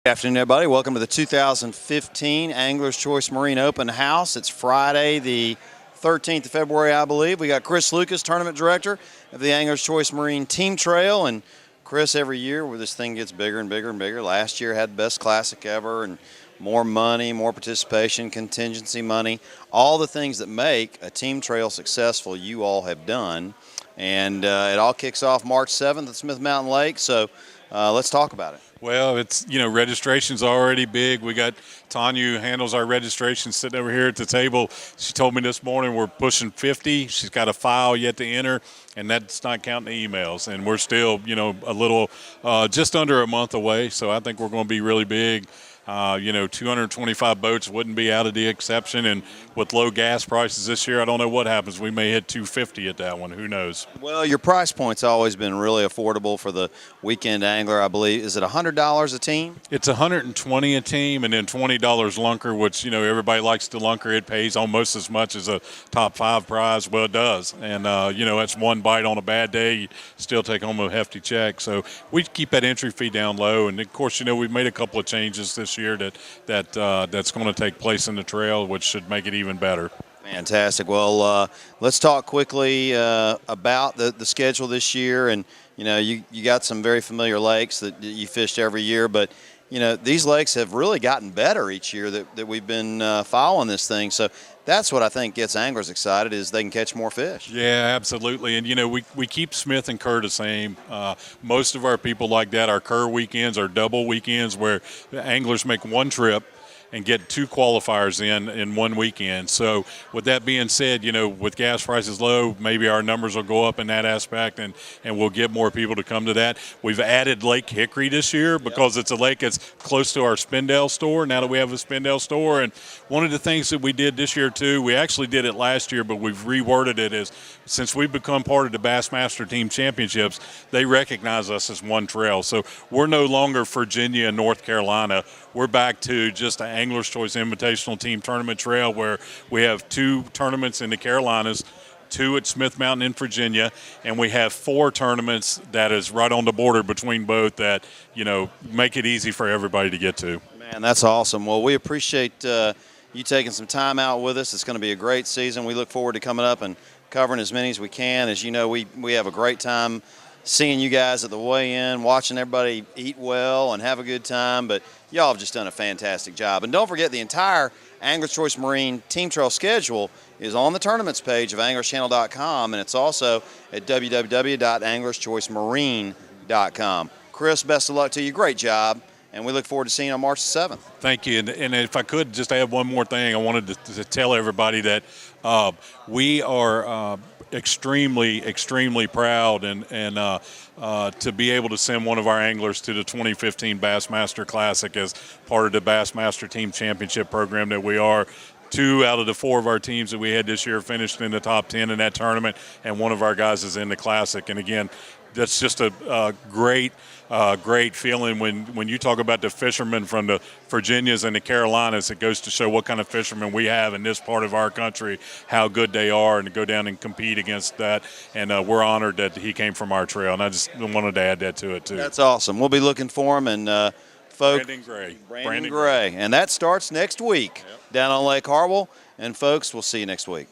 Good afternoon, everybody. Welcome to the 2015 Anglers Choice Marine Open House. It's Friday, the 13th of February, I believe. We got Chris Lucas, Tournament Director of the Anglers Choice Marine Team Trail. And Chris, every year where this thing gets bigger and bigger and bigger. Last year had the best classic ever and more money, more participation, contingency money, all the things that make a team trail successful you all have done. And it all kicks off March 7th at Smith Mountain Lake. So let's talk about it. Well, it's, registration's already big. We got Tanya, who handles our registration, sitting over here at the table. She told me this morning we're pushing 50. She's got a file yet to enter, and that's not counting the emails. And we're still, a little, just under a month away. So I think we're going to be really big. 225 boats wouldn't be out of the exception, and with low gas prices this year, I don't know what happens. We may hit 250 at that one. Who knows? Well, your price point's always been really affordable for the weekend angler, I believe. Is it $100 a team? It's $120 a team, and then $20 lunker, which everybody likes to lunker. It pays almost as much as a top 5 prize. Well, it does, and that's one bite on a bad day. You still take home a hefty check. So we keep that entry fee down low, and of course, we've made a couple of changes this year that's going to take place in the trail, which should make it even better. Fantastic. Well, let's talk quickly about the schedule this year. And you got some very familiar lakes that you fished every year, but these lakes have really gotten better each year that we've been following this thing. So that's what I think gets anglers excited, is they can catch more fish. Yeah, absolutely. And we keep Smith and Kerr the same. Most of our people like that. Our Kerr weekends are double weekends where the anglers make one trip and get 2 qualifiers in one weekend. So with that being said, with gas prices low, maybe our numbers will go up in that aspect, and we'll get more people to come to that. We've added Lake Hickory this year because it's a lake that's close to our Spindale store, now that we have a Spindale store. And one of the things that we did this year too, we actually did it last year, but we've reworded it, is since we've become part of the Bassmaster Team Championships, they recognize us as one trail. So we're no longer Virginia and North Carolina. We're back to just an Anglers Choice Invitational Team Tournament Trail, where we have 2 tournaments in the Carolinas, 2 at Smith Mountain in Virginia, and we have 4 tournaments that is right on the border between both that, make it easy for everybody to get to. Man, that's awesome. Well, we appreciate you taking some time out with us. It's going to be a great season. We look forward to coming up and covering as many as we can. As you know, we have a great time seeing you guys at the weigh-in, watching everybody eat well and have a good time. But y'all have just done a fantastic job. And don't forget, the entire Anglers Choice Marine Team Trail schedule is on the tournaments page of anglerschannel.com, and it's also at www.anglerschoicemarine.com. Chris, best of luck to you. Great job. And we look forward to seeing you on March 7th. Thank you. And if I could just add one more thing, I wanted to tell everybody that we are extremely proud and to be able to send one of our anglers to the 2015 Bassmaster Classic as part of the Bassmaster Team Championship program that we are. 2 out of the 4 of our teams that we had this year finished in the top 10 in that tournament, and one of our guys is in the Classic. And again, that's just a great feeling when you talk about the fishermen from the Virginias and the Carolinas. It goes to show what kind of fishermen we have in this part of our country, how good they are, and to go down and compete against that. And we're honored that he came from our trail, and I just wanted to add that to it too. That's awesome. We'll be looking for him. And folks, Brandon Gray. And that starts next week down on Lake Harwell. And folks, we'll see you next week.